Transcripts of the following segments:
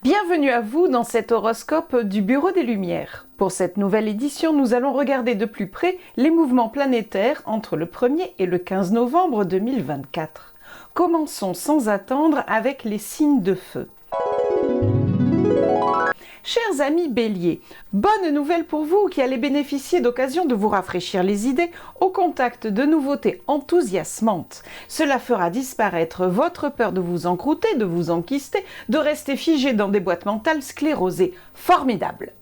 Bienvenue à vous dans cet horoscope du Bureau des Lumières. Pour cette nouvelle édition, nous allons regarder de plus près les mouvements planétaires entre le 1er et le 15 novembre 2024. Commençons sans attendre avec les signes de feu. Chers amis Bélier, bonne nouvelle pour vous qui allez bénéficier d'occasions de vous rafraîchir les idées au contact de nouveautés enthousiasmantes. Cela fera disparaître votre peur de vous encrouter, de vous enquister, de rester figé dans des boîtes mentales sclérosées. Formidable!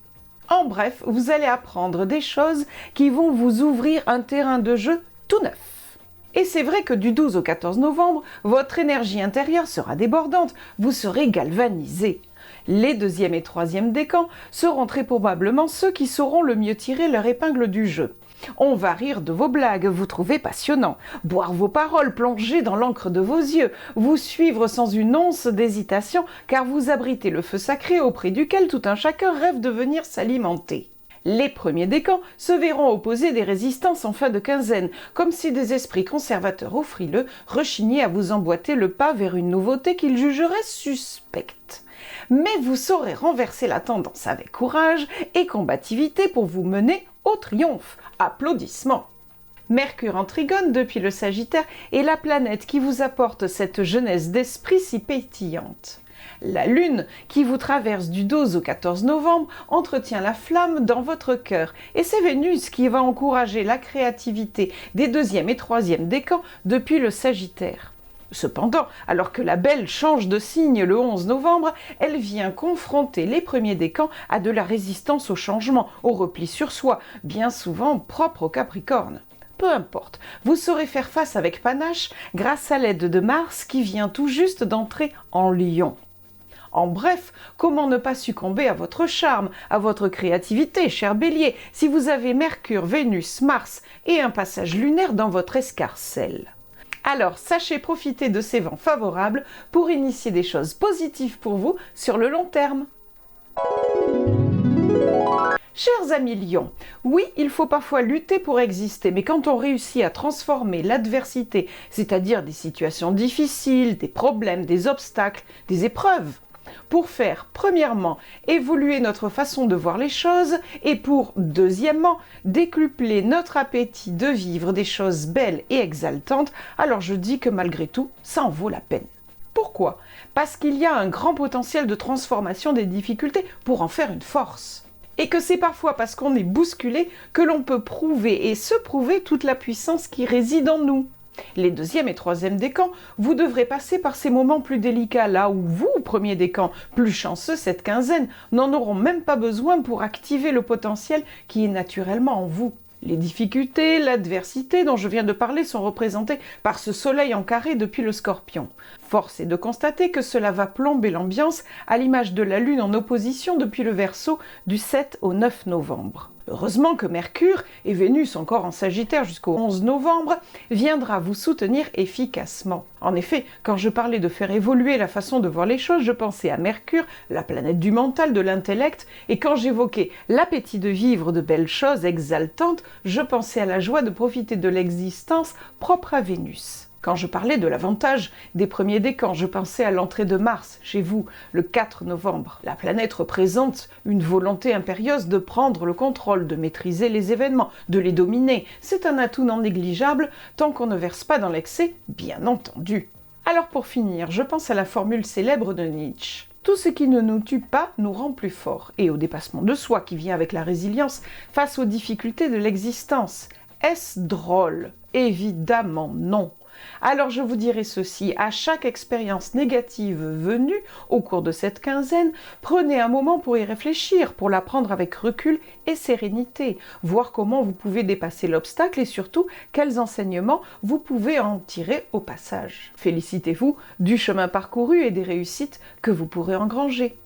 En bref, vous allez apprendre des choses qui vont vous ouvrir un terrain de jeu tout neuf. Et c'est vrai que du 12 au 14 novembre, votre énergie intérieure sera débordante, vous serez galvanisé. Les deuxième et troisième décans seront très probablement ceux qui sauront le mieux tirer leur épingle du jeu. On va rire de vos blagues, vous trouver passionnant, boire vos paroles, plonger dans l'encre de vos yeux, vous suivre sans une once d'hésitation, car vous abritez le feu sacré auprès duquel tout un chacun rêve de venir s'alimenter. Les premiers décans se verront opposer des résistances en fin de quinzaine, comme si des esprits conservateurs ou frileux rechignaient à vous emboîter le pas vers une nouveauté qu'ils jugeraient suspecte. Mais vous saurez renverser la tendance avec courage et combativité pour vous mener au triomphe. Applaudissements! Mercure en trigone depuis le Sagittaire est la planète qui vous apporte cette jeunesse d'esprit si pétillante. La Lune, qui vous traverse du 12 au 14 novembre, entretient la flamme dans votre cœur. Et c'est Vénus qui va encourager la créativité des deuxième et troisième décans depuis le Sagittaire. Cependant, alors que la Belle change de signe le 11 novembre, elle vient confronter les premiers décans à de la résistance au changement, au repli sur soi, bien souvent propre au Capricorne. Peu importe, vous saurez faire face avec panache grâce à l'aide de Mars qui vient tout juste d'entrer en Lion. En bref, comment ne pas succomber à votre charme, à votre créativité, cher Bélier, si vous avez Mercure, Vénus, Mars et un passage lunaire dans votre escarcelle. Alors, sachez profiter de ces vents favorables pour initier des choses positives pour vous sur le long terme. Chers amis Lions, oui, il faut parfois lutter pour exister, mais quand on réussit à transformer l'adversité, c'est-à-dire des situations difficiles, des problèmes, des obstacles, des épreuves, pour faire, premièrement, évoluer notre façon de voir les choses et pour, deuxièmement, décupler notre appétit de vivre des choses belles et exaltantes, alors je dis que malgré tout, ça en vaut la peine. Pourquoi ? Parce qu'il y a un grand potentiel de transformation des difficultés pour en faire une force. Et que c'est parfois parce qu'on est bousculé que l'on peut prouver et se prouver toute la puissance qui réside en nous. Les deuxième et troisième décans, vous devrez passer par ces moments plus délicats, là où vous, premier décan, plus chanceux cette quinzaine, n'en auront même pas besoin pour activer le potentiel qui est naturellement en vous. Les difficultés, l'adversité dont je viens de parler sont représentées par ce soleil en carré depuis le Scorpion. Force est de constater que cela va plomber l'ambiance à l'image de la Lune en opposition depuis le Verseau du 7 au 9 novembre. Heureusement que Mercure, et Vénus encore en Sagittaire jusqu'au 11 novembre, viendra vous soutenir efficacement. En effet, quand je parlais de faire évoluer la façon de voir les choses, je pensais à Mercure, la planète du mental, de l'intellect, et quand j'évoquais l'appétit de vivre de belles choses exaltantes, je pensais à la joie de profiter de l'existence propre à Vénus. Quand je parlais de l'avantage des premiers décans, je pensais à l'entrée de Mars, chez vous, le 4 novembre. La planète représente une volonté impérieuse de prendre le contrôle, de maîtriser les événements, de les dominer. C'est un atout non négligeable tant qu'on ne verse pas dans l'excès, bien entendu. Alors pour finir, je pense à la formule célèbre de Nietzsche. Tout ce qui ne nous tue pas nous rend plus forts, et au dépassement de soi qui vient avec la résilience face aux difficultés de l'existence. Est-ce drôle ? Évidemment non. Alors je vous dirai ceci, à chaque expérience négative venue au cours de cette quinzaine, prenez un moment pour y réfléchir, pour la prendre avec recul et sérénité, voir comment vous pouvez dépasser l'obstacle et surtout quels enseignements vous pouvez en tirer au passage. Félicitez-vous du chemin parcouru et des réussites que vous pourrez engranger.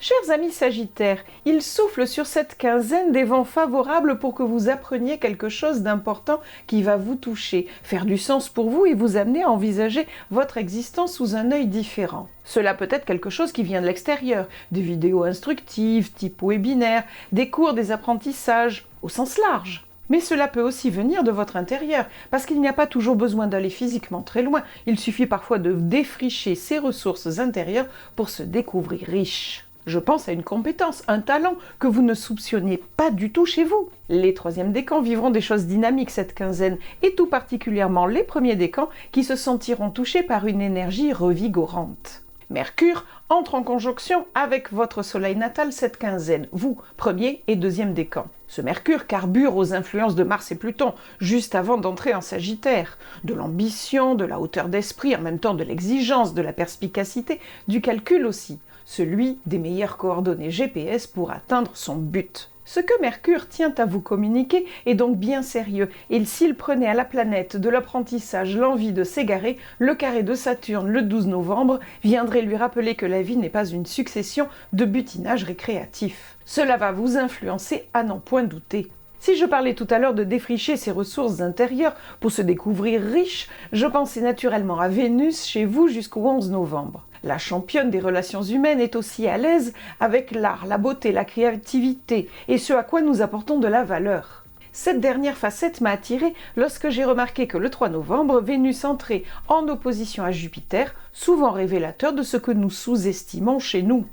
Chers amis Sagittaires, il souffle sur cette quinzaine des vents favorables pour que vous appreniez quelque chose d'important qui va vous toucher, faire du sens pour vous et vous amener à envisager votre existence sous un œil différent. Cela peut être quelque chose qui vient de l'extérieur, des vidéos instructives, type webinaire, des cours, des apprentissages, au sens large. Mais cela peut aussi venir de votre intérieur, parce qu'il n'y a pas toujours besoin d'aller physiquement très loin, il suffit parfois de défricher ses ressources intérieures pour se découvrir riche. Je pense à une compétence, un talent que vous ne soupçonniez pas du tout chez vous. Les troisièmes décans vivront des choses dynamiques cette quinzaine, et tout particulièrement les premiers décans qui se sentiront touchés par une énergie revigorante. Mercure entre en conjonction avec votre soleil natal cette quinzaine, vous, premier et deuxième décan. Ce Mercure carbure aux influences de Mars et Pluton, juste avant d'entrer en Sagittaire. De l'ambition, de la hauteur d'esprit, en même temps de l'exigence, de la perspicacité, du calcul aussi, celui des meilleures coordonnées GPS pour atteindre son but. Ce que Mercure tient à vous communiquer est donc bien sérieux, et s'il prenait à la planète de l'apprentissage l'envie de s'égarer, le carré de Saturne le 12 novembre viendrait lui rappeler que la vie n'est pas une succession de butinages récréatifs. Cela va vous influencer à n'en point douter. Si je parlais tout à l'heure de défricher ses ressources intérieures pour se découvrir riche, je pensais naturellement à Vénus chez vous jusqu'au 11 novembre. La championne des relations humaines est aussi à l'aise avec l'art, la beauté, la créativité et ce à quoi nous apportons de la valeur. Cette dernière facette m'a attirée lorsque j'ai remarqué que le 3 novembre, Vénus entrait en opposition à Jupiter, souvent révélateur de ce que nous sous-estimons chez nous.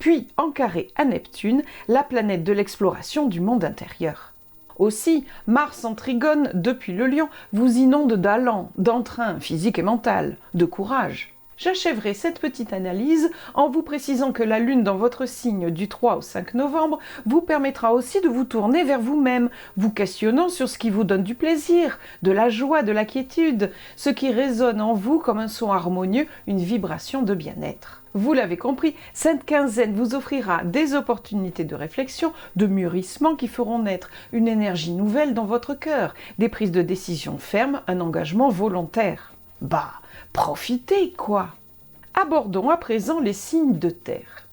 Puis en carré à Neptune, la planète de l'exploration du monde intérieur. Aussi, Mars en trigone depuis le Lion vous inonde d'allant, d'entrain physique et mental, de courage. J'achèverai cette petite analyse en vous précisant que la Lune dans votre signe du 3 au 5 novembre vous permettra aussi de vous tourner vers vous-même, vous questionnant sur ce qui vous donne du plaisir, de la joie, de la quiétude, ce qui résonne en vous comme un son harmonieux, une vibration de bien-être. Vous l'avez compris, cette quinzaine vous offrira des opportunités de réflexion, de mûrissement qui feront naître une énergie nouvelle dans votre cœur, des prises de décision fermes, un engagement volontaire. Bah, profitez quoi! Abordons à présent les signes de terre.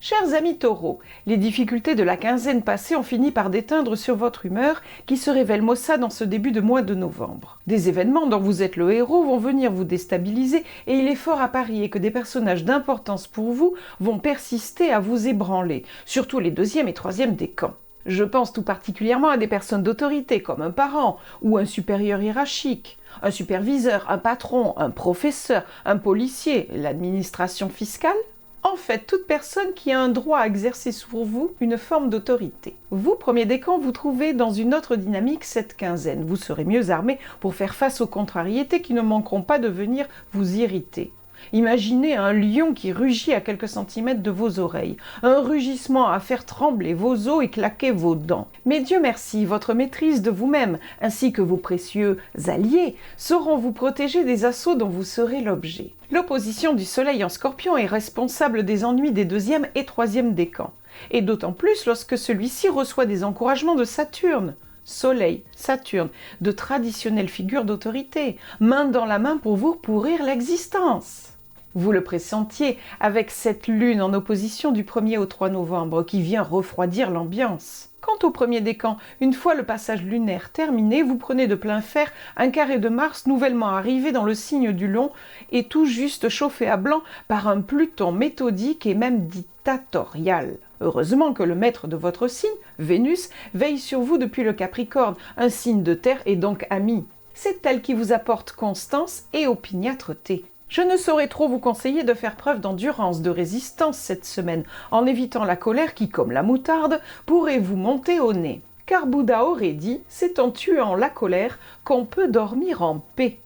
Chers amis taureaux, les difficultés de la quinzaine passée ont fini par déteindre sur votre humeur qui se révèle maussade en ce début de mois de novembre. Des événements dont vous êtes le héros vont venir vous déstabiliser et il est fort à parier que des personnages d'importance pour vous vont persister à vous ébranler, surtout les deuxième et troisième décans. Je pense tout particulièrement à des personnes d'autorité comme un parent ou un supérieur hiérarchique, un superviseur, un patron, un professeur, un policier, l'administration fiscale. En fait, toute personne qui a un droit à exercer sur vous une forme d'autorité. Vous, premier décan, vous trouvez dans une autre dynamique cette quinzaine. Vous serez mieux armé pour faire face aux contrariétés qui ne manqueront pas de venir vous irriter. Imaginez un lion qui rugit à quelques centimètres de vos oreilles, un rugissement à faire trembler vos os et claquer vos dents. Mais Dieu merci, votre maîtrise de vous-même, ainsi que vos précieux alliés, sauront vous protéger des assauts dont vous serez l'objet. L'opposition du soleil en Scorpion est responsable des ennuis des deuxième et troisième décans, et d'autant plus lorsque celui-ci reçoit des encouragements de Saturne. Soleil, Saturne, de traditionnelles figures d'autorité, main dans la main pour vous pourrir l'existence. Vous le pressentiez avec cette lune en opposition du 1er au 3 novembre qui vient refroidir l'ambiance. Quant au premier décan, une fois le passage lunaire terminé, vous prenez de plein fer un carré de Mars nouvellement arrivé dans le signe du Lion et tout juste chauffé à blanc par un Pluton méthodique et même dictatorial. Heureusement que le maître de votre signe, Vénus, veille sur vous depuis le Capricorne, un signe de terre et donc ami. C'est elle qui vous apporte constance et opiniâtreté. Je ne saurais trop vous conseiller de faire preuve d'endurance, de résistance cette semaine, en évitant la colère qui, comme la moutarde, pourrait vous monter au nez. Car Bouddha aurait dit, c'est en tuant la colère qu'on peut dormir en paix.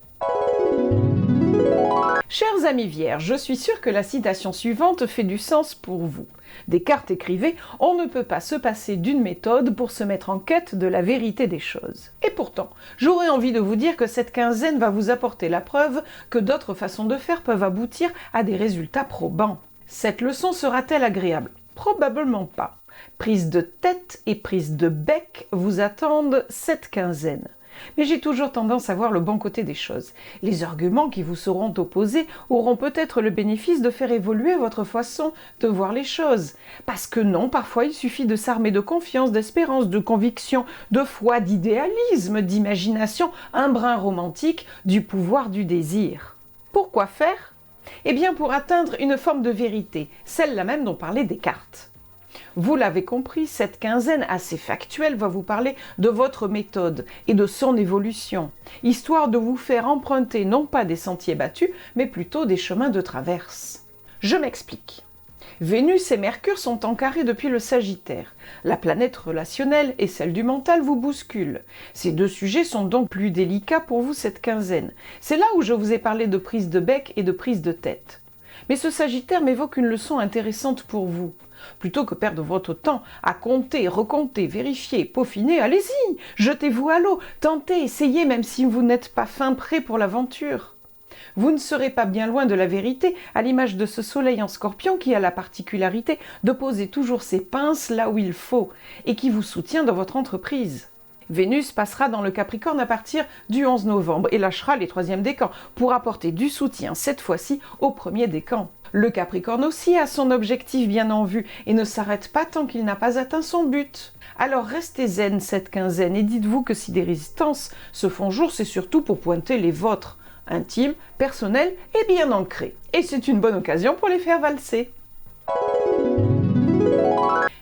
Chers amis vierges, je suis sûre que la citation suivante fait du sens pour vous. Descartes écrivait « On ne peut pas se passer d'une méthode pour se mettre en quête de la vérité des choses ». Et pourtant, j'aurais envie de vous dire que cette quinzaine va vous apporter la preuve que d'autres façons de faire peuvent aboutir à des résultats probants. Cette leçon sera-t-elle agréable? Probablement pas. Prise de tête et prise de bec vous attendent cette quinzaine. Mais j'ai toujours tendance à voir le bon côté des choses. Les arguments qui vous seront opposés auront peut-être le bénéfice de faire évoluer votre façon de voir les choses. Parce que non, parfois il suffit de s'armer de confiance, d'espérance, de conviction, de foi, d'idéalisme, d'imagination, un brin romantique, du pouvoir du désir. Pourquoi faire? Eh bien pour atteindre une forme de vérité, celle-là même dont parlait Descartes. Vous l'avez compris, cette quinzaine assez factuelle va vous parler de votre méthode et de son évolution, histoire de vous faire emprunter non pas des sentiers battus, mais plutôt des chemins de traverse. Je m'explique. Vénus et Mercure sont en carré depuis le Sagittaire. La planète relationnelle et celle du mental vous bousculent. Ces deux sujets sont donc plus délicats pour vous cette quinzaine. C'est là où je vous ai parlé de prise de bec et de prise de tête. Mais ce Sagittaire m'évoque une leçon intéressante pour vous. Plutôt que perdre votre temps à compter, recompter, vérifier, peaufiner, allez-y, jetez-vous à l'eau, tentez, essayez même si vous n'êtes pas fin prêt pour l'aventure. Vous ne serez pas bien loin de la vérité, à l'image de ce soleil en Scorpion qui a la particularité de poser toujours ses pinces là où il faut et qui vous soutient dans votre entreprise. Vénus passera dans le Capricorne à partir du 11 novembre et lâchera les troisièmes décans pour apporter du soutien cette fois-ci au premier décan. Le Capricorne aussi a son objectif bien en vue et ne s'arrête pas tant qu'il n'a pas atteint son but. Alors restez zen cette quinzaine et dites-vous que si des résistances se font jour, c'est surtout pour pointer les vôtres, intimes, personnelles et bien ancrées. Et c'est une bonne occasion pour les faire valser.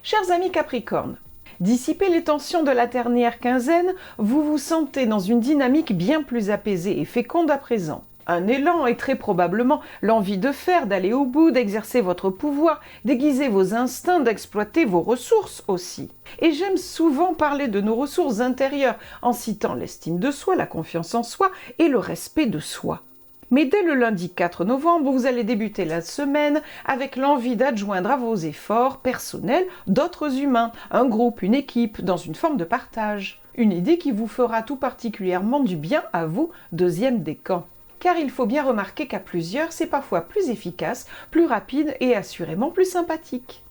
Chers amis Capricorne, dissipez les tensions de la dernière quinzaine, vous vous sentez dans une dynamique bien plus apaisée et féconde à présent. Un élan et très probablement l'envie de faire, d'aller au bout, d'exercer votre pouvoir, d'aiguiser vos instincts, d'exploiter vos ressources aussi. Et j'aime souvent parler de nos ressources intérieures en citant l'estime de soi, la confiance en soi et le respect de soi. Mais dès le lundi 4 novembre, vous allez débuter la semaine avec l'envie d'adjoindre à vos efforts personnels d'autres humains, un groupe, une équipe, dans une forme de partage. Une idée qui vous fera tout particulièrement du bien à vous, deuxième décan. Car il faut bien remarquer qu'à plusieurs, c'est parfois plus efficace, plus rapide et assurément plus sympathique.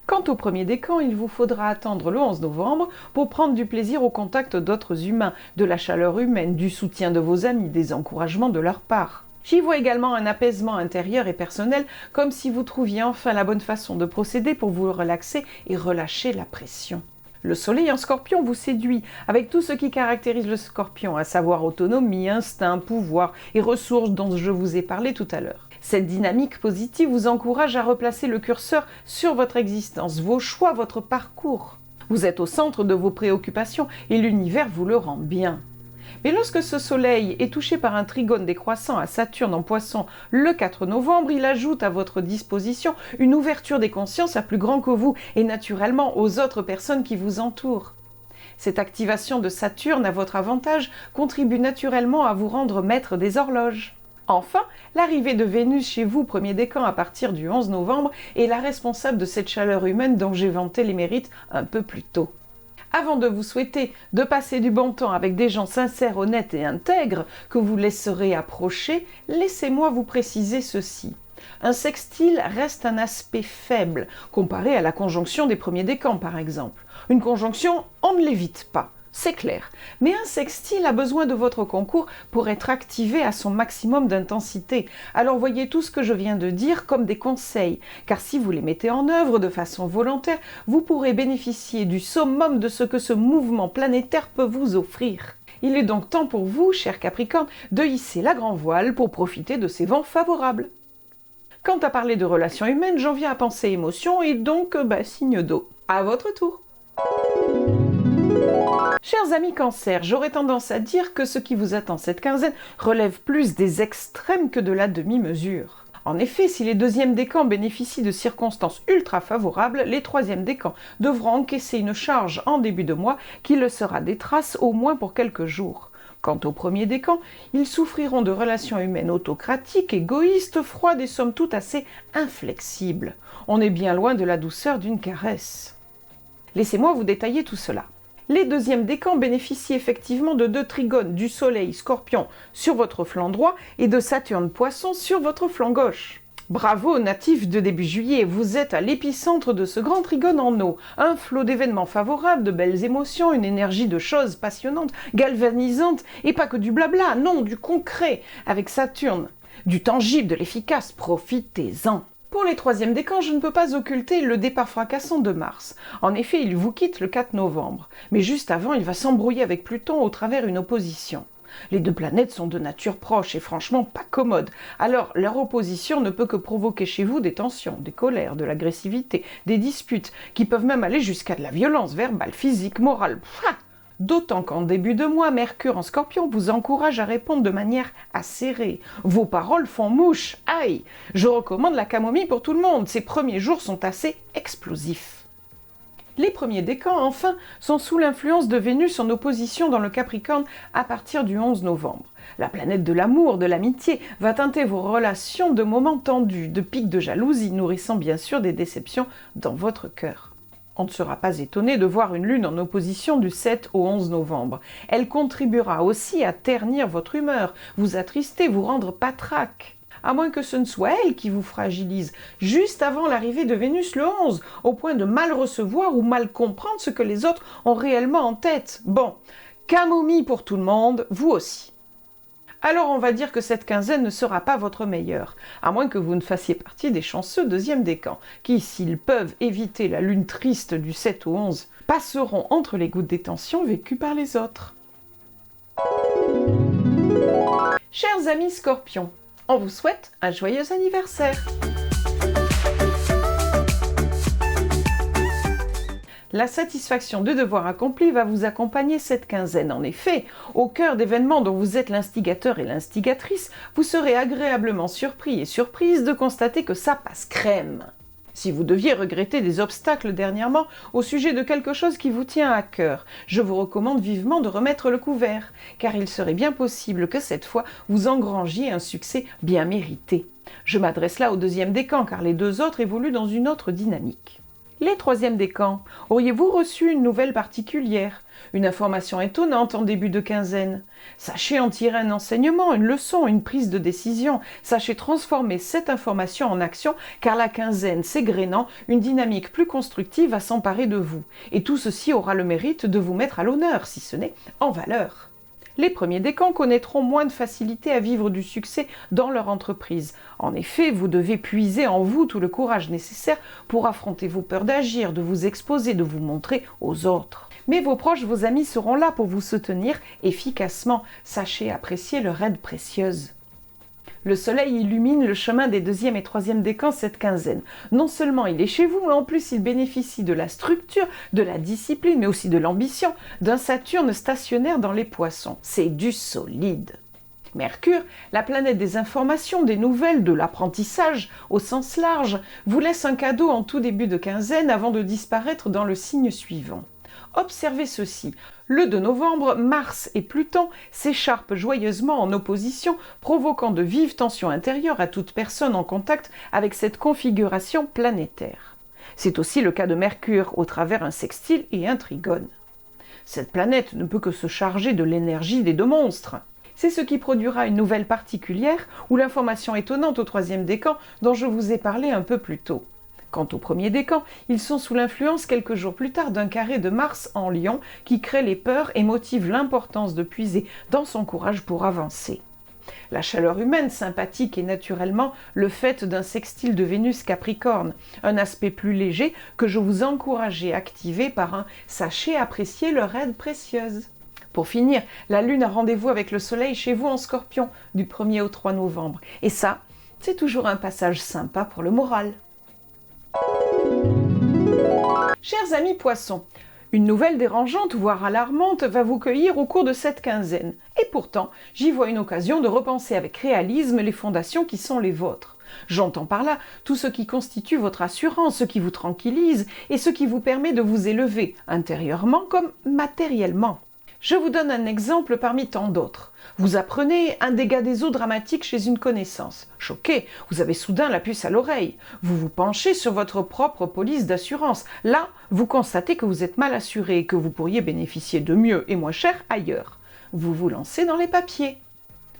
Quant au premier décan, il vous faudra attendre le 11 novembre pour prendre du plaisir au contact d'autres humains, de la chaleur humaine, du soutien de vos amis, des encouragements de leur part. J'y vois également un apaisement intérieur et personnel, comme si vous trouviez enfin la bonne façon de procéder pour vous relaxer et relâcher la pression. Le soleil en Scorpion vous séduit, avec tout ce qui caractérise le Scorpion, à savoir autonomie, instinct, pouvoir et ressources dont je vous ai parlé tout à l'heure. Cette dynamique positive vous encourage à replacer le curseur sur votre existence, vos choix, votre parcours. Vous êtes au centre de vos préoccupations et l'univers vous le rend bien. Mais lorsque ce soleil est touché par un trigone décroissant à Saturne en Poisson le 4 novembre, il ajoute à votre disposition une ouverture des consciences à plus grand que vous et naturellement aux autres personnes qui vous entourent. Cette activation de Saturne à votre avantage contribue naturellement à vous rendre maître des horloges. Enfin, l'arrivée de Vénus chez vous, premier décan à partir du 11 novembre, est la responsable de cette chaleur humaine dont j'ai vanté les mérites un peu plus tôt. Avant de vous souhaiter de passer du bon temps avec des gens sincères, honnêtes et intègres que vous laisserez approcher, laissez-moi vous préciser ceci. Un sextile reste un aspect faible, comparé à la conjonction des premiers décans par exemple. Une conjonction, on ne l'évite pas, c'est clair. Mais un sextile a besoin de votre concours pour être activé à son maximum d'intensité. Alors voyez tout ce que je viens de dire comme des conseils, car si vous les mettez en œuvre de façon volontaire, vous pourrez bénéficier du summum de ce que ce mouvement planétaire peut vous offrir. Il est donc temps pour vous, chers Capricorne, de hisser la grand voile pour profiter de ces vents favorables. Quant à parler de relations humaines, j'en viens à penser émotion et donc signe d'eau. À votre tour. Chers amis Cancer, j'aurais tendance à dire que ce qui vous attend cette quinzaine relève plus des extrêmes que de la demi-mesure. En effet, si les deuxièmes décans bénéficient de circonstances ultra favorables, les troisièmes décans devront encaisser une charge en début de mois qui le sera des traces au moins pour quelques jours. Quant aux premiers décans, ils souffriront de relations humaines autocratiques, égoïstes, froides et somme toute assez inflexibles. On est bien loin de la douceur d'une caresse. Laissez-moi vous détailler tout cela. Les deuxièmes décans bénéficient effectivement de 2 trigones du Soleil Scorpion sur votre flanc droit et de Saturne Poisson sur votre flanc gauche. Bravo, natifs de début juillet, vous êtes à l'épicentre de ce grand trigone en eau. Un flot d'événements favorables, de belles émotions, une énergie de choses passionnantes, galvanisantes, et pas que du blabla, non, du concret, avec Saturne. Du tangible, de l'efficace, profitez-en. Pour les troisièmes décans, je ne peux pas occulter le départ fracassant de Mars. En effet, il vous quitte le 4 novembre. Mais juste avant, il va s'embrouiller avec Pluton au travers d'une opposition. Les deux planètes sont de nature proche et franchement pas commodes. Alors leur opposition ne peut que provoquer chez vous des tensions, des colères, de l'agressivité, des disputes, qui peuvent même aller jusqu'à de la violence verbale, physique, morale. D'autant qu'en début de mois, Mercure en Scorpion vous encourage à répondre de manière acérée. Vos paroles font mouche. Aïe! Je recommande la camomille pour tout le monde. Ces premiers jours sont assez explosifs. Les premiers décans, enfin, sont sous l'influence de Vénus en opposition dans le Capricorne à partir du 11 novembre. La planète de l'amour, de l'amitié, va teinter vos relations de moments tendus, de pics de jalousie, nourrissant bien sûr des déceptions dans votre cœur. On ne sera pas étonné de voir une lune en opposition du 7 au 11 novembre. Elle contribuera aussi à ternir votre humeur, vous attrister, vous rendre patraque. À moins que ce ne soit elle qui vous fragilise, juste avant l'arrivée de Vénus le 11, au point de mal recevoir ou mal comprendre ce que les autres ont réellement en tête. Bon, camomille pour tout le monde, vous aussi. Alors on va dire que cette quinzaine ne sera pas votre meilleure, à moins que vous ne fassiez partie des chanceux deuxième décan, qui, s'ils peuvent éviter la lune triste du 7 au 11, passeront entre les gouttes des tensions vécues par les autres. Chers amis Scorpions, on vous souhaite un joyeux anniversaire. La satisfaction du devoir accompli va vous accompagner cette quinzaine. En effet, au cœur d'événements dont vous êtes l'instigateur et l'instigatrice, vous serez agréablement surpris et surprise de constater que ça passe crème. Si vous deviez regretter des obstacles dernièrement au sujet de quelque chose qui vous tient à cœur, je vous recommande vivement de remettre le couvert, car il serait bien possible que cette fois vous engrangiez un succès bien mérité. Je m'adresse là au deuxième décan, car les deux autres évoluent dans une autre dynamique. Les troisièmes décans, auriez-vous reçu une nouvelle particulière, une information étonnante en début de quinzaine? Sachez en tirer un enseignement, une leçon, une prise de décision. Sachez transformer cette information en action, car la quinzaine s'égrénant, une dynamique plus constructive va s'emparer de vous. Et tout ceci aura le mérite de vous mettre à l'honneur, si ce n'est en valeur. Les premiers décans connaîtront moins de facilité à vivre du succès dans leur entreprise. En effet, vous devez puiser en vous tout le courage nécessaire pour affronter vos peurs d'agir, de vous exposer, de vous montrer aux autres. Mais vos proches, vos amis seront là pour vous soutenir efficacement. Sachez apprécier leur aide précieuse. Le soleil illumine le chemin des deuxième et troisième décans cette quinzaine. Non seulement il est chez vous, mais en plus il bénéficie de la structure, de la discipline, mais aussi de l'ambition d'un Saturne stationnaire dans les poissons. C'est du solide. Mercure, la planète des informations, des nouvelles, de l'apprentissage au sens large, vous laisse un cadeau en tout début de quinzaine avant de disparaître dans le signe suivant. Observez ceci, le 2 novembre, Mars et Pluton s'écharpent joyeusement en opposition, provoquant de vives tensions intérieures à toute personne en contact avec cette configuration planétaire. C'est aussi le cas de Mercure, au travers un sextile et un trigone. Cette planète ne peut que se charger de l'énergie des deux monstres. C'est ce qui produira une nouvelle particulière ou l'information étonnante au troisième décan dont je vous ai parlé un peu plus tôt. Quant au premier décan, ils sont sous l'influence quelques jours plus tard d'un carré de Mars en Lion qui crée les peurs et motive l'importance de puiser dans son courage pour avancer. La chaleur humaine, sympathique et naturellement le fait d'un sextile de Vénus Capricorne, un aspect plus léger que je vous encourage à activer par un « sachez apprécier leur aide précieuse ». Pour finir, la Lune a rendez-vous avec le Soleil chez vous en Scorpion du 1er au 3 novembre. Et ça, c'est toujours un passage sympa pour le moral. Chers amis Poissons, une nouvelle dérangeante, voire alarmante, va vous cueillir au cours de cette quinzaine. Et pourtant, j'y vois une occasion de repenser avec réalisme les fondations qui sont les vôtres. J'entends par là tout ce qui constitue votre assurance, ce qui vous tranquillise et ce qui vous permet de vous élever, intérieurement comme matériellement. Je vous donne un exemple parmi tant d'autres. Vous apprenez un dégât des eaux dramatique chez une connaissance. Choqué, vous avez soudain la puce à l'oreille. Vous vous penchez sur votre propre police d'assurance. Là, vous constatez que vous êtes mal assuré et que vous pourriez bénéficier de mieux et moins cher ailleurs. Vous vous lancez dans les papiers.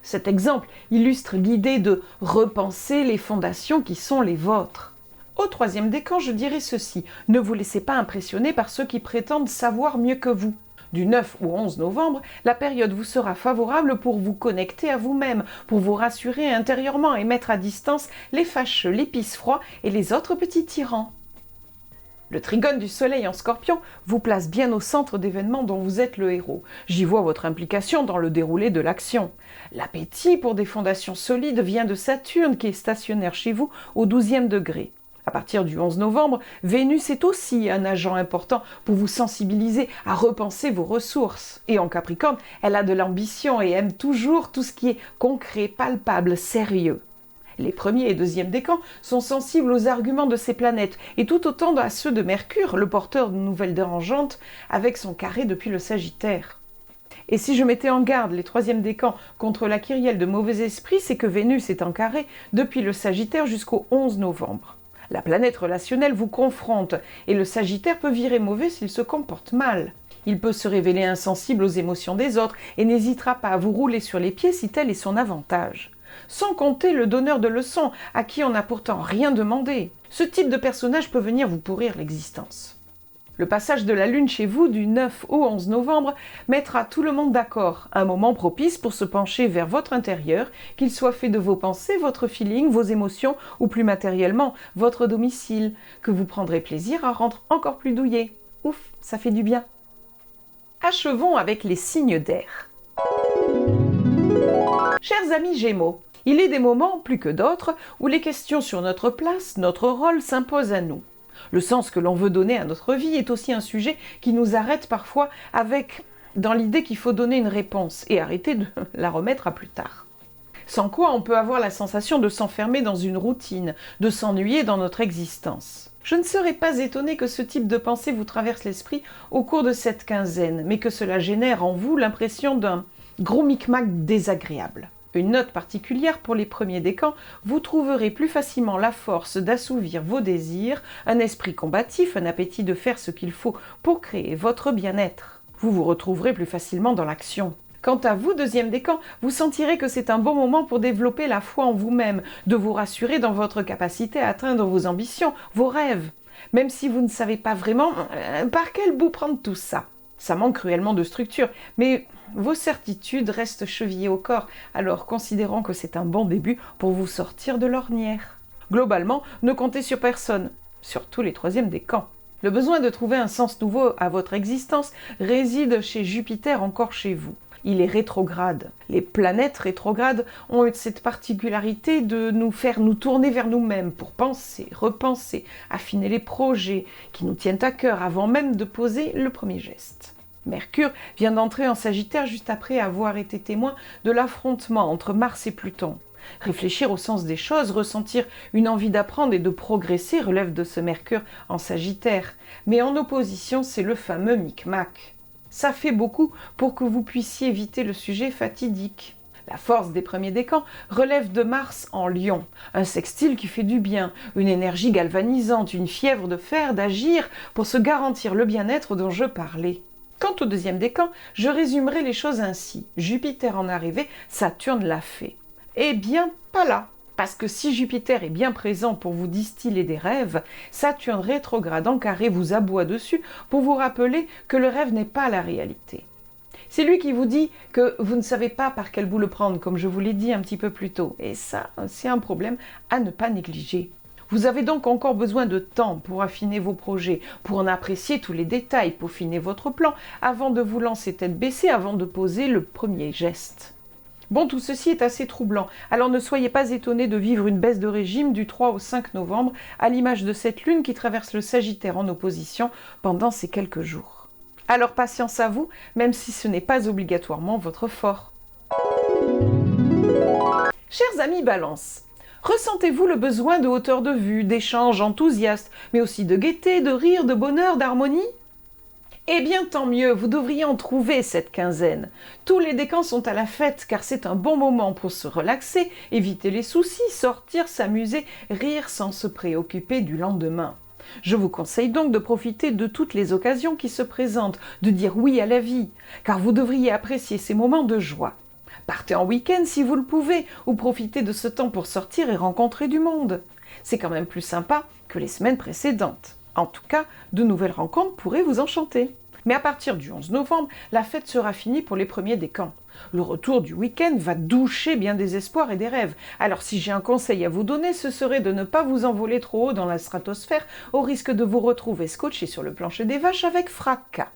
Cet exemple illustre l'idée de repenser les fondations qui sont les vôtres. Au troisième décan, je dirais ceci. Ne vous laissez pas impressionner par ceux qui prétendent savoir mieux que vous. Du 9 au 11 novembre, la période vous sera favorable pour vous connecter à vous-même, pour vous rassurer intérieurement et mettre à distance les fâcheux, les pisse-froids et les autres petits tyrans. Le trigone du soleil en Scorpion vous place bien au centre d'événements dont vous êtes le héros. J'y vois votre implication dans le déroulé de l'action. L'appétit pour des fondations solides vient de Saturne qui est stationnaire chez vous au 12e degré. À partir du 11 novembre, Vénus est aussi un agent important pour vous sensibiliser à repenser vos ressources. Et en Capricorne, elle a de l'ambition et aime toujours tout ce qui est concret, palpable, sérieux. Les premiers et deuxièmes décans sont sensibles aux arguments de ces planètes, et tout autant à ceux de Mercure, le porteur de nouvelles dérangeantes, avec son carré depuis le Sagittaire. Et si je mettais en garde les troisièmes décans contre la kyrielle de mauvais esprits, c'est que Vénus est en carré depuis le Sagittaire jusqu'au 11 novembre. La planète relationnelle vous confronte, et le Sagittaire peut virer mauvais s'il se comporte mal. Il peut se révéler insensible aux émotions des autres et n'hésitera pas à vous rouler sur les pieds si tel est son avantage. Sans compter le donneur de leçons, à qui on n'a pourtant rien demandé. Ce type de personnage peut venir vous pourrir l'existence. Le passage de la Lune chez vous du 9 au 11 novembre mettra tout le monde d'accord, un moment propice pour se pencher vers votre intérieur, qu'il soit fait de vos pensées, votre feeling, vos émotions ou plus matériellement, votre domicile, que vous prendrez plaisir à rendre encore plus douillet. Ouf, ça fait du bien. Achevons avec les signes d'air. Chers amis Gémeaux, il est des moments, plus que d'autres, où les questions sur notre place, notre rôle s'imposent à nous. Le sens que l'on veut donner à notre vie est aussi un sujet qui nous arrête parfois dans l'idée qu'il faut donner une réponse et arrêter de la remettre à plus tard. Sans quoi on peut avoir la sensation de s'enfermer dans une routine, de s'ennuyer dans notre existence. Je ne serais pas étonnée que ce type de pensée vous traverse l'esprit au cours de cette quinzaine, mais que cela génère en vous l'impression d'un gros micmac désagréable. Une note particulière pour les premiers décans, vous trouverez plus facilement la force d'assouvir vos désirs, un esprit combatif, un appétit de faire ce qu'il faut pour créer votre bien-être. Vous vous retrouverez plus facilement dans l'action. Quant à vous, deuxième décan, vous sentirez que c'est un bon moment pour développer la foi en vous-même, de vous rassurer dans votre capacité à atteindre vos ambitions, vos rêves, même si vous ne savez pas vraiment par quel bout prendre tout ça. Ça manque cruellement de structure, mais vos certitudes restent chevillées au corps, alors considérons que c'est un bon début pour vous sortir de l'ornière. Globalement, ne comptez sur personne, surtout les troisièmes décans. Le besoin de trouver un sens nouveau à votre existence réside chez Jupiter, encore chez vous. Il est rétrograde. Les planètes rétrogrades ont cette particularité de nous faire nous tourner vers nous-mêmes pour penser, repenser, affiner les projets qui nous tiennent à cœur avant même de poser le premier geste. Mercure vient d'entrer en Sagittaire juste après avoir été témoin de l'affrontement entre Mars et Pluton. Réfléchir au sens des choses, ressentir une envie d'apprendre et de progresser relève de ce Mercure en Sagittaire. Mais en opposition, c'est le fameux micmac. Ça fait beaucoup pour que vous puissiez éviter le sujet fatidique. La force des premiers décans relève de Mars en Lion, un sextile qui fait du bien, une énergie galvanisante, une fièvre de fer d'agir pour se garantir le bien-être dont je parlais. Quant au deuxième décan, je résumerai les choses ainsi. Jupiter en arrivée, Saturne l'a fait. Eh bien, pas là. Parce que si Jupiter est bien présent pour vous distiller des rêves, Saturne rétrograde en carré vous aboie dessus pour vous rappeler que le rêve n'est pas la réalité. C'est lui qui vous dit que vous ne savez pas par quel bout le prendre, comme je vous l'ai dit un petit peu plus tôt. Et ça, c'est un problème à ne pas négliger. Vous avez donc encore besoin de temps pour affiner vos projets, pour en apprécier tous les détails, peaufiner votre plan, avant de vous lancer tête baissée, avant de poser le premier geste. Bon, tout ceci est assez troublant, alors ne soyez pas étonnés de vivre une baisse de régime du 3 au 5 novembre, à l'image de cette lune qui traverse le Sagittaire en opposition pendant ces quelques jours. Alors patience à vous, même si ce n'est pas obligatoirement votre fort. Chers amis Balance, ressentez-vous le besoin de hauteur de vue, d'échanges enthousiastes, mais aussi de gaieté, de rire, de bonheur, d'harmonie ? Eh bien tant mieux, vous devriez en trouver cette quinzaine. Tous les décans sont à la fête car c'est un bon moment pour se relaxer, éviter les soucis, sortir, s'amuser, rire sans se préoccuper du lendemain. Je vous conseille donc de profiter de toutes les occasions qui se présentent, de dire oui à la vie, car vous devriez apprécier ces moments de joie. Partez en week-end si vous le pouvez, ou profitez de ce temps pour sortir et rencontrer du monde. C'est quand même plus sympa que les semaines précédentes. En tout cas, de nouvelles rencontres pourraient vous enchanter. Mais à partir du 11 novembre, la fête sera finie pour les premiers décans. Le retour du week-end va doucher bien des espoirs et des rêves. Alors si j'ai un conseil à vous donner, ce serait de ne pas vous envoler trop haut dans la stratosphère, au risque de vous retrouver scotché sur le plancher des vaches avec fracas.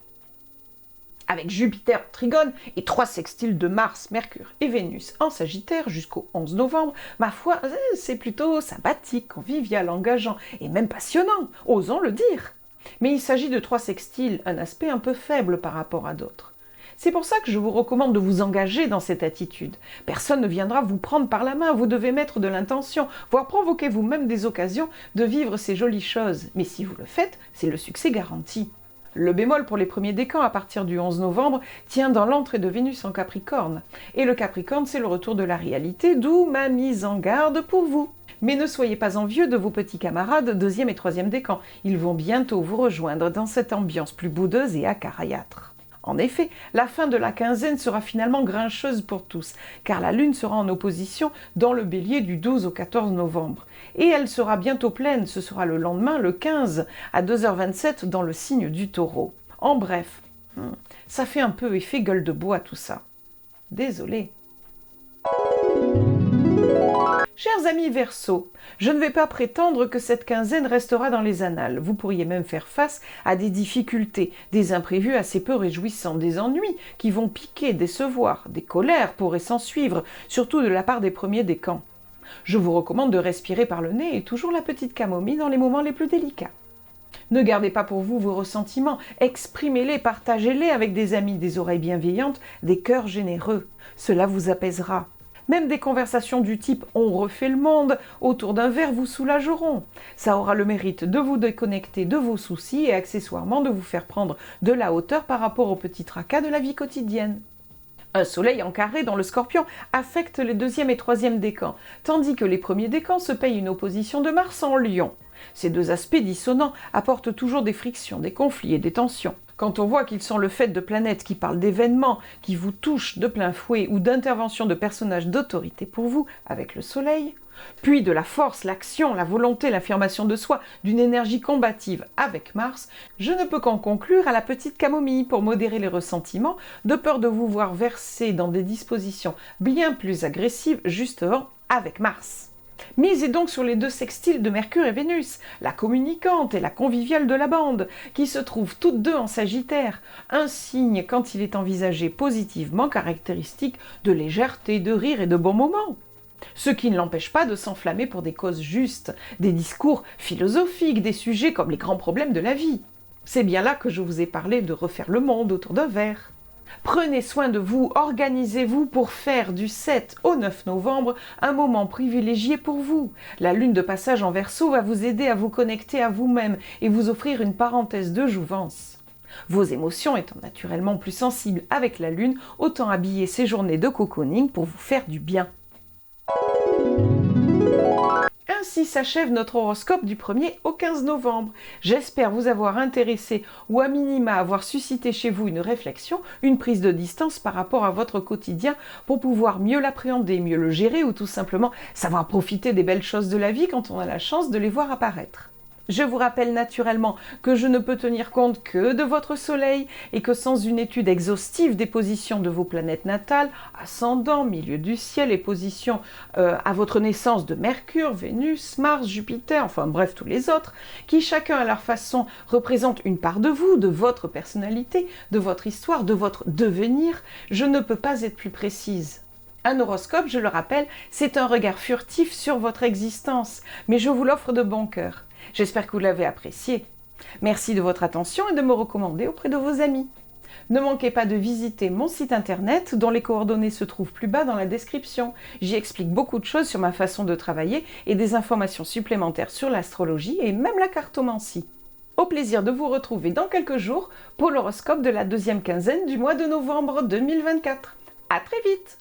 Avec Jupiter en Trigone et 3 sextiles de Mars, Mercure et Vénus en Sagittaire jusqu'au 11 novembre, ma foi, c'est plutôt sympathique, convivial, engageant et même passionnant, osons le dire. Mais il s'agit de 3 sextiles, un aspect un peu faible par rapport à d'autres. C'est pour ça que je vous recommande de vous engager dans cette attitude. Personne ne viendra vous prendre par la main, vous devez mettre de l'intention, voire provoquer vous-même des occasions de vivre ces jolies choses. Mais si vous le faites, c'est le succès garanti. Le bémol pour les premiers décans à partir du 11 novembre tient dans l'entrée de Vénus en Capricorne. Et le Capricorne, c'est le retour de la réalité, d'où ma mise en garde pour vous. Mais ne soyez pas envieux de vos petits camarades 2e et 3e décans. Ils vont bientôt vous rejoindre dans cette ambiance plus boudeuse et acariâtre. En effet, la fin de la quinzaine sera finalement grincheuse pour tous, car la Lune sera en opposition dans le Bélier du 12 au 14 novembre. Et elle sera bientôt pleine, ce sera le lendemain, le 15, à 2h27 dans le signe du Taureau. En bref, ça fait un peu effet gueule de bois tout ça. Désolée. Chers amis Verseaux, je ne vais pas prétendre que cette quinzaine restera dans les annales. Vous pourriez même faire face à des difficultés, des imprévus assez peu réjouissants, des ennuis qui vont piquer, décevoir, des colères pourraient s'en suivre, surtout de la part des premiers décans. Je vous recommande de respirer par le nez et toujours la petite camomille dans les moments les plus délicats. Ne gardez pas pour vous vos ressentiments, exprimez-les, partagez-les avec des amis, des oreilles bienveillantes, des cœurs généreux. Cela vous apaisera. Même des conversations du type « on refait le monde » autour d'un verre vous soulageront. Ça aura le mérite de vous déconnecter de vos soucis et accessoirement de vous faire prendre de la hauteur par rapport aux petits tracas de la vie quotidienne. Un soleil en carré dans le Scorpion affecte les 2e et 3e décans, tandis que les premiers décans se payent une opposition de Mars en Lion. Ces deux aspects dissonants apportent toujours des frictions, des conflits et des tensions. Quand on voit qu'ils sont le fait de planètes qui parlent d'événements qui vous touchent de plein fouet ou d'interventions de personnages d'autorité pour vous, avec le Soleil, puis de la force, l'action, la volonté, l'affirmation de soi, d'une énergie combative avec Mars, je ne peux qu'en conclure à la petite camomille pour modérer les ressentiments, de peur de vous voir verser dans des dispositions bien plus agressives justement avec Mars. Misez donc sur les 2 sextiles de Mercure et Vénus, la communicante et la conviviale de la bande, qui se trouvent toutes deux en Sagittaire, un signe quand il est envisagé positivement caractéristique de légèreté, de rire et de bons moments. Ce qui ne l'empêche pas de s'enflammer pour des causes justes, des discours philosophiques, des sujets comme les grands problèmes de la vie. C'est bien là que je vous ai parlé de refaire le monde autour d'un verre. Prenez soin de vous, organisez-vous pour faire du 7 au 9 novembre un moment privilégié pour vous. La lune de passage en Verseau va vous aider à vous connecter à vous-même et vous offrir une parenthèse de jouvence. Vos émotions étant naturellement plus sensibles avec la lune, autant habiller ces journées de cocooning pour vous faire du bien. Ainsi s'achève notre horoscope du 1er au 15 novembre. J'espère vous avoir intéressé ou à minima avoir suscité chez vous une réflexion, une prise de distance par rapport à votre quotidien pour pouvoir mieux l'appréhender, mieux le gérer ou tout simplement savoir profiter des belles choses de la vie quand on a la chance de les voir apparaître. Je vous rappelle naturellement que je ne peux tenir compte que de votre soleil et que sans une étude exhaustive des positions de vos planètes natales, ascendant, milieu du ciel et positions à votre naissance de Mercure, Vénus, Mars, Jupiter, enfin bref tous les autres, qui chacun à leur façon représentent une part de vous, de votre personnalité, de votre histoire, de votre devenir, je ne peux pas être plus précise. Un horoscope, je le rappelle, c'est un regard furtif sur votre existence, mais je vous l'offre de bon cœur. J'espère que vous l'avez apprécié. Merci de votre attention et de me recommander auprès de vos amis. Ne manquez pas de visiter mon site internet dont les coordonnées se trouvent plus bas dans la description. J'y explique beaucoup de choses sur ma façon de travailler et des informations supplémentaires sur l'astrologie et même la cartomancie. Au plaisir de vous retrouver dans quelques jours pour l'horoscope de la 2e quinzaine du mois de novembre 2024. À très vite!